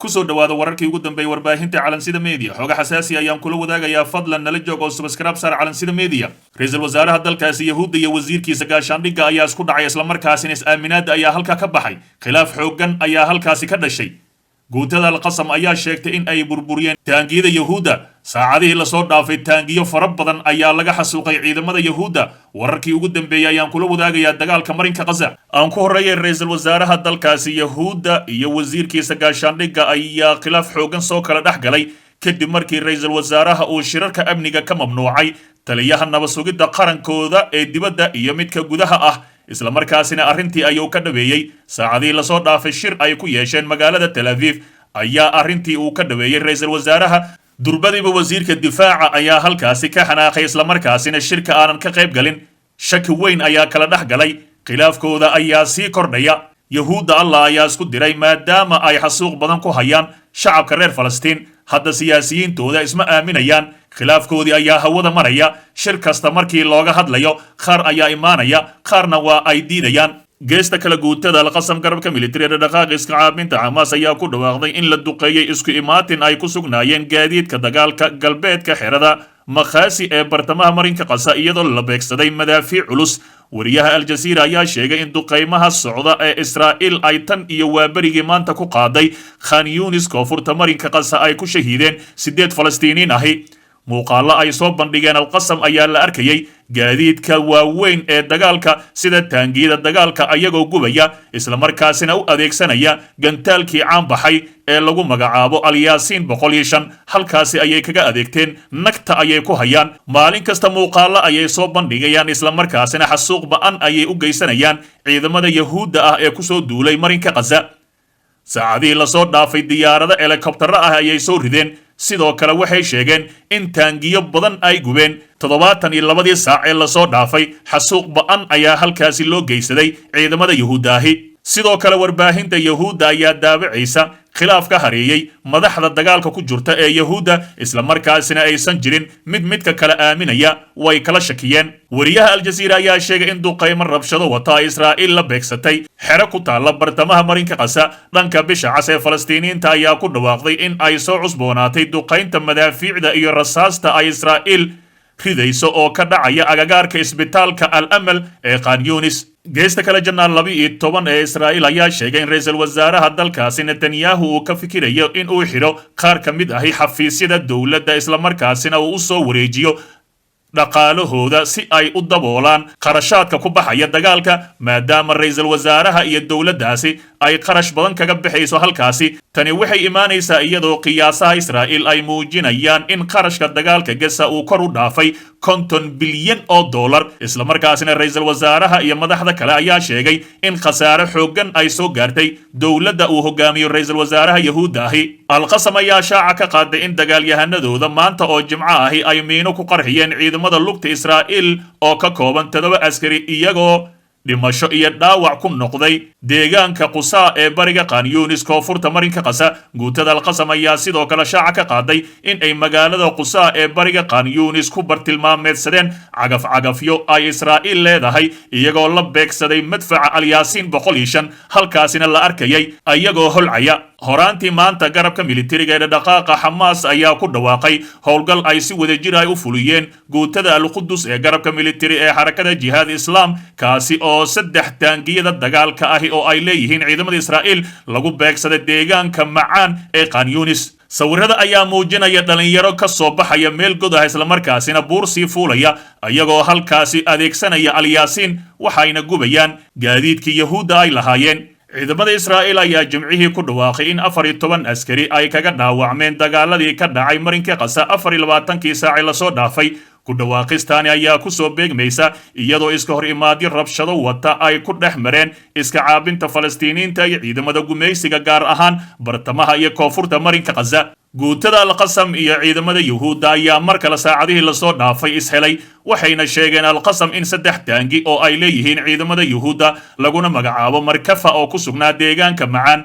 kusoo dhawaada wararkii ugu dambeeyay warbaahinta calansida media xoga xasaasi ayaan kula wadaagayaa fadlan nala joog oo subscribe saar calansida media ra'iisul wasaaraha dalkaasi yahuudda iyo wasiirkiisa gaashaandhigga ayaa isku dhacay isla markaasina is-aaminaada ayaa halka ka baxay khilaaf xooggan ayaa halkaasi ka dhashay guutada alqasam ayaa sheegtay in ay burburiyeen taangiyada yahuudda saacadihii lasoo dhaafay taangiyo fara badan ayaa laga xasuuqay ciidamada yahuudda wararkii ugu dambeeyay ayaan kula wadaagayaa dagaalka marinka Gaza aan ku horeeyay ra'iisul wasaaraha dalkaasi yahuudda iyo wasiirkiisa gaashaandhigga ayaa khilaaf xooggan soo kala dhaxgalay kadib markii ra'iisul wasaaraha uu shirarka amniga ka mamnuucay taliyaha nabad sugidda qarankooda ee dibadda iyo midka gudaha ah isla markaasina arrintii ayuu ka dhaweeyay saacadii la soo dhaafay shir ay ku yeesheen magaalada Tel Aviv ayaa arrintii uu ka dhaweeyay ra'iisul wasaaraha durbadiiba wasiirka difaaca ayaa halkaasi ka xanaaqay isla markaasina shirka aanan ka qayb galin shaki weyn ayaa kala dhaxgalay khilaafkooda ayaa sii kordhaya yahuudda Allah ayaa isku diray maadaama ay xasuuq badan ku hayaan shacabka reer Falastiin hadda siyaasiyiintooda isma aaminayaan khilaafkoodii ayaa hawada maraya shir kasta markii looga hadlayo qaar ayaa imaanaya qaarna waa ay diidayaan geesta kala guutada alqasam garabka militariga dhaqaaqa iska caabinta Hamas ayaa ku dhawaaqday in la duqeeyay isku imaatin ay ku sugnaayeen gaadiidka dagaalka galbeedka xerada maqaasi ee bartamaha marinka Gaza iyadoo la beegsaday madaafiic culus wariyaha Al Jazeera ayaa sheegay in duqeymaha socda ee Israa'iil ay tan iyo waabarigii maanta ku qaaday Khan Yunis koonfurta marinka Gaza ay ku shahiideen 8 Falastiiniin ahi muuqaalo ay soo bandhigeen alqasam ayaa la arkayay gaadiidka waaweyn ee dagaalka sida taangiyada dagaalka ayagoo gubaya isla markaasina u adeegsanaya gantaalkii caan baxay ee lagu magacaabo Al-Yaasiin 105 halkaasi ayay kaga adeegteen nagta ayay ku hayaan maalin kasta muuqaalo ayay soo bandhigayaan isla markaasina xasuuq ba'an ayay u geysanayaan ciidamada yahuudda ah ee ku soo duulay marinka Gaza saacadii la soo dhaafay diyaarada helicopter ah ayay soo rideen sidoo kale waxay sheegeen in taangiyo badan ay gubeen 72 saac ee la soo dhaafay xasuuq ba'an ayaa halkaasi loo geysaday ciidamada yahuudda ahi sidoo kale warbaahinta yahuudda ayaa daabacaysa khilaaf ka hareeyay madaxda dagaalka ku jirta ee yahuudda isla markaasina aysan jirin midka kala aaminaya way kala shakiyeen wariyaha Al Jazeera ayaa sheegay in duqeymo rabshado wata Israa'iil la beegsatay xero ku taala bartamaha marinka Gaza dhanka bisha cas ee Falastiiniinta ayaa ku dhawaaqday in ay soo cusboonaatay duqeynta madaafiicda iyo rasaasta ay Israa'iil ridayso oo ka dhacaya agagaarka isbitaalka Al-Amal ee Khan Yunis geesta kale janaal 12 ee Israa'iil ayaa sheegay in ra'iisul wasaaraha dalkaasi Netanyahu uu ka fikirayo in uu xiro qaar ka mid ah xafiisyada dawladda isla markaasina uu soo wareejiyo dhaqaalahooda si ay u daboolaan qarashaadka ku baxaya dagaalka maadaama ra'iisul wasaaraha iyo dawladdaasi ay qarash badan kaga bixayso halkaasi tani waxay imaanaysaa iyadoo qiyaasaha Israa'iil ay muujinayaan in qarashka dagaalka Gaza uu kor u dhaafay 50 bilyan oo dollar isla markaasina ra'iisul wasaaraha iyo madaxda kale ayaa sheegay in khasaare xooggan ay soo gaartay dawladda uu hogaamiyo ra'iisul wasaaraha yahuudda ahi alqasam ayaa shaaca ka qaaday in dagaalyahanadooda maanta oo jimco ahi ay miino ku qarxiyeen ciidamada lugta Israa'iil oo ka kooban 7 askari iyagoo dhimasho iyo dhaawac ku noqday deegaanka Qusaa ee bariga Khan Yunis koonfurta marinka Gaza guutada alqasam ayaa sidoo kale shaaca ka qaaday in ay magaalada Qusaa ee bariga Khan Yunis ku bartilmaameedsadeen cagafyo ay Israa'iil leedahay iyagoo la beegsaday madfaca Al-Yaasiin 105 halkaasina la arkayay ayagoo holcaya horaantii maanta garabka militariga ee dhaqaaqa Hamas ayaa ku dhawaaqay howlgal ay si wadajir ah u fuliyeen guutada Al-Quds ee garabka militari ee xarakada Jihad Islam kaasi oo 3 taangiyada dagaalka ah oo ay leeyihiin ciidamada Israa'iil lagu beegsaday deegaanka Macaan ee Khan Yunis sawirada ayaa muujinaya dhalinyaro ka soo baxaya meel god ah isla markaasina buur sii fuulaya ayagoo halkaasi adeegsanaya Al-Yaasiin waxayna gubayaan gaadiidkii yahuudda ay lahaayeen ciidamada Israa'iil ayaa jimcihii ku dhawaaqay in 14 askari ay kaga dhaawacmeen dagaaladii ka dhacay marinka Gaza 24 saac la soo dhaafay ku dhawaaqistani ayaa ku soo beegmaysa iyadoo iska hor imaadyo rabshado wata ay ku dhex mareen iska caabinta Falastiiniinta iyo ciidamada gumaysiga gaar ahaan bartamaha iyo koonfurta marinka Gaza guutada alqasam iyo ciidamada yahuudda ayaa mar kale saacadihii la soo dhaafay ishelay waxayna sheegeen alqasam in 3 taangi oo ay leeyihiin ciidamada yahuudda laguna magacaabo markafa oo ku sugnaa deegaanka Macaan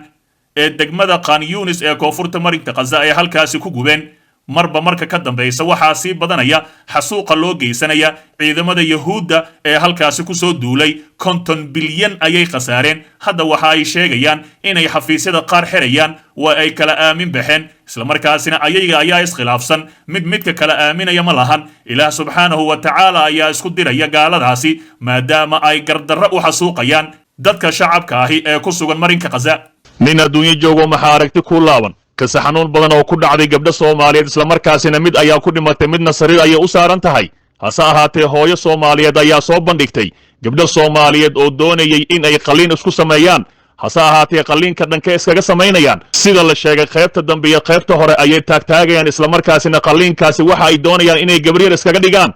ee degmada Khan Yunis ee koonfurta marinka Gaza ay halkaasi ku gubeen marba marka ka dambaysa waxaa sii badanaya xasuuqa loo geysanaya ciidamada yahuudda ee halkaasi kusoo duulay 50 bilyan ayay khasaareen hadda waxa ay sheegayaan inay xafiisyada qaar xirayaan waa ay kala aamin baxeen islamarkaasina ayaga ayaa iskhilaafsan midka kala aaminaya ma lahan ilaah subxaanahu wa tacaala ayaa isku diraya gaaladaasi maadaama ay gardarro u xasuuqayaan dadka shacabka ahi ee ku sugan marinka Gaza. nin adduunyo joogo maxaa aragti ku laaban kasa xanuun badan oo ku dhacday gabdho Soomaaliyeed islamarkaasina mid ayaa ku dhimatay midna sariir ayay u saaran tahay hase ahaatee hooyo Soomaaliyeed ayaa soo bandhigtay gabdho Soomaaliyeed oo doonayay in ay qaliin isku sameeyaan hase ahaatee qaliinka dhanka iskaga sameynayaan sida la sheegay qaybta dambe iyo qaybta hore ayay taagtaagayaan islamarkaasina qaliinkaasi waxa ay doonayaan inay gabriir iskaga dhigaan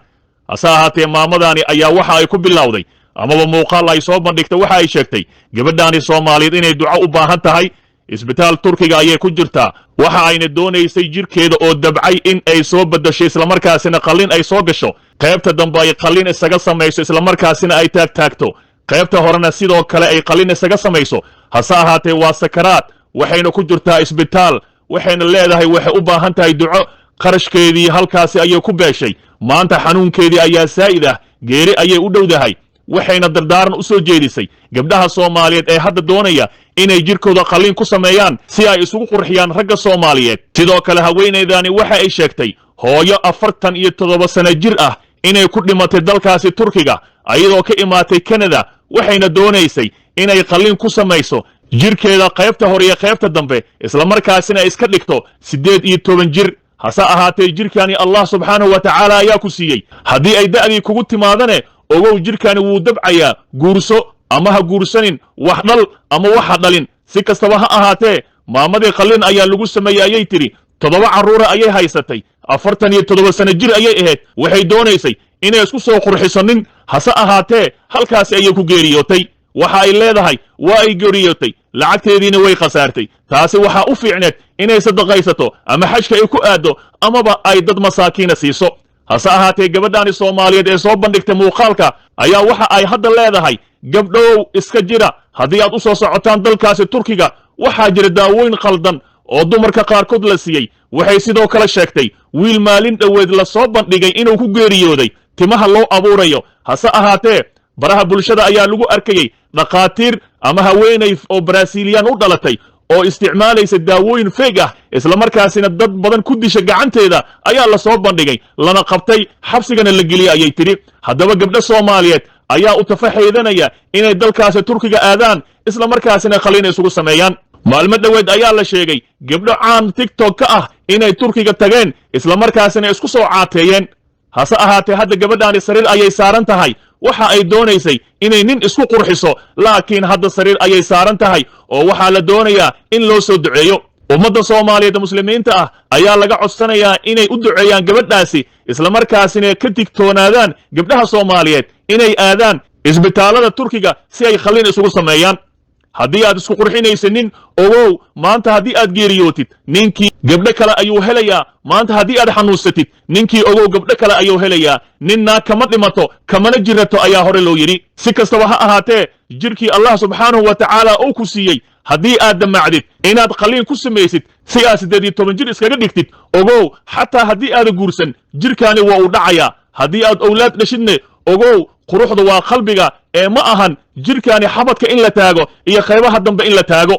hase ahaatee maamadani ayaa waxa ay ku bilowday amaba muuqaal ay soo bandhigtay waxa ay sheegtay gabadhaani Soomaaliyeed inay duco u baahan tahay isbitaal Turkiga ayay ku jirtaa waxa ayna doonaysay jirkeeda oo dabcay in ay soo badasho islamarkaasina qaliin ay soo gasho qaybta dambe ay qaliin isaga samayso islamarkaasina ay taagtaagto qaybta horena sidoo kale ay qaliin isaga samayso hase ahaatee waa sakaraad waxayna ku jirtaa isbitaal waxayna leedahay waxay u baahan tahay duco qarashkeedii halkaasi ayay ku beeshay maanta xanuunkeedii ayaa saa'id ah geeri ayay u dhowdahay waxayna dardaaran u soo jeedisay gabdhaha Soomaaliyeed ee hadda doonaya inay jirkooda qaliin ku sameeyaan si ay isugu qurxiyaan ragga Soomaaliyeed sidoo kale haweeneydani waxa ay sheegtay hooyo 47 sano jir ah inay ku dhimatay dalkaasi Turkiga ayadoo ka imaatay Canada waxayna doonaysay inay qaliin ku samayso jirkeeda qaybta hore iyo qaybta dambe islamarkaasina iska dhigto 18 jir hase ahaatee jirkani Allah subxaanahu wa ta'ala ayaa ku siiyey haddii ay da'dii kugu timaadane ogow jirkani wuu dabcayaa guurso ama ha guursanin wax dhal ama waxa dhalin si kastaba ha ahaatee maamadii qaliin ayaa lagu sameeyay ayay tiri 7 carruur ayay haysatay 47 sano jir ayay ahayd waxay doonaysay inay isku soo qurxisanin hase ahaatee halkaas ayay ku geeriyootay waxa ay leedahay waa ay geeriyootay lacagteediina way khasaartay taasi waxa u fiicneed inay sadaqaysato ama xajka ay ku aado amaba ay dad masaakiina siiso hase ahaatee gabadhaani Soomaaliyeed ee soo bandhigtay muuqaalka ayaa waxa ay hadda leedahay gabdhow iska jira haddii aad u soo socotaan dalkaasi Turkiga waxaa jira daawooyin qaldan oo dumarka qaarkood la siiyey waxay sidoo kale sheegtay wiil maalin dhoweed la soo bandhigay inuu ku geeriyooday timaha loo abuurayo hase ahaatee baraha bulshada ayaa lagu arkayay dhaqaatiir ama haweeney oo Brazilian u dhalatay oo isticmaalaysa daawooyin feeg ah islamarkaasina dad badan ku disha gacanteeda ayaa la soo bandhigay lana qabtay xabsigana la geliyay ayay tiri haddaba gabdho Soomaaliyeed ayaa u tafaxeedanaya inay dalkaasi Turkiga aadaan islamarkaasina qaliin isugu sameeyaan maalmo dhaweed ayaa la sheegay gabdho caan TikTok ka ah inay Turkiga tageen islamarkaasina isku soo caateeyeen hase ahaatee hadda gabadhaani sariir ayay saaran tahay waxa ay doonaysay inay nin isku qurxiso laakiin hadda sariir ayay saaran tahay oo waxa la doonayaa in loo soo duceeyo ummadda Soomaaliyeed muslimiinta ah ayaa laga codsanayaa inay u duceeyaan gabadhaasi islamarkaasina ka digtoonaadaan gabdhaha Soomaaliyeed inay aadaan isbitaalada Turkiga si ay qaliin isugu sameeyaan haddii aad isku qurxinaysanin ogow maanta haddii aad geeriyootid ninkii gabdho kale ayuu helayaa maanta haddii aad xanuunsatid ninkii ogow gabdho kale ayuu helayaa ninna kama dhimato kamana jirato ayaa hore loo yidhi si kastaba ha ahaatee jirkii Allah subxaanahu wa ta'ala uu ku siiyey haddii aad damacdid inaad qaliin ku samaysid si aad 18 jir iskaga dhigtid ogow xataa haddii aad guursan jirkaani waa uu dhacayaa haddii aad awlaad dhashidne ogow quruxdu waa qalbiga ee ma ahan jirkaani xabadka in la taago iyo qaybaha dambe in la taago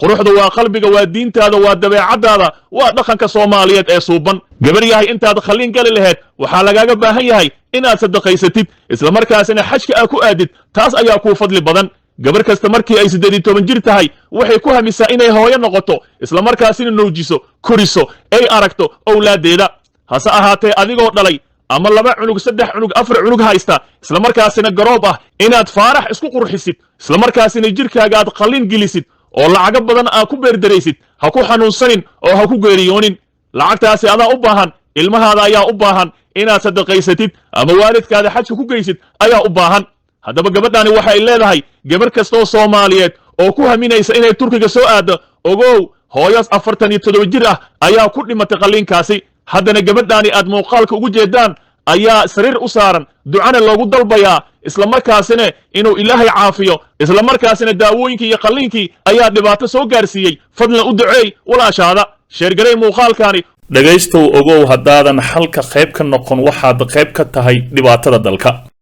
quruxdu waa qalbiga waa diintaada waa dabeecadaada waa dhaqanka Soomaaliyeed ee suuban gabar yahay intaad qaliin gali lahayd waxa lagaaga baahan yahay inaad sadaqaysatid isla markaasina xajka aad ku aadid taas ayaa ku fadli badan gabar kasta markii ay 18 jir tahay waxay ku hamisaa inay hooyo noqoto isla markaasina nuujiso koriso ay aragto awlaadeeda hase ahaatee adigoo dhalay ama 2 cunug 3 cunug 4 cunug haysta isla markaasina garoob ah inaad faarax isku qurxisid isla markaasina jirkaaga aad qaliin gelisid oo lacag badan aad ku beerdaraysid ha ku xanuunsanin oo ha ku geeriyoonin lacagtaasi adaa u baahan ilmahaada ayaa u baahan inaad sadaqaysatid ama waalidkaada xajka ku geysid ayaa u baahan haddaba gabadhaani waxa ay leedahay gabar kasta oo Soomaaliyeed oo ku haminaysa inay Turkiga soo aado ogow hooyas 47 jir ah ayaa ku dhimatay qaliinkaasi haddana gabadhaani aad muuqaalka ugu jeedaan ayaa sariir u saaran ducana loogu dalbayaa isla markaasina inuu Ilaahay caafiyo isla markaasina daawooyinkii iyo qaliinkii ayaa dhibaato soo gaarsiiyay fadlan u duceey walaashaada sheer garay muuqaalkaani dhegaystow ogow haddaadan xalka qayb ka noqon waxaad qayb ka tahay dhibaatada dalka.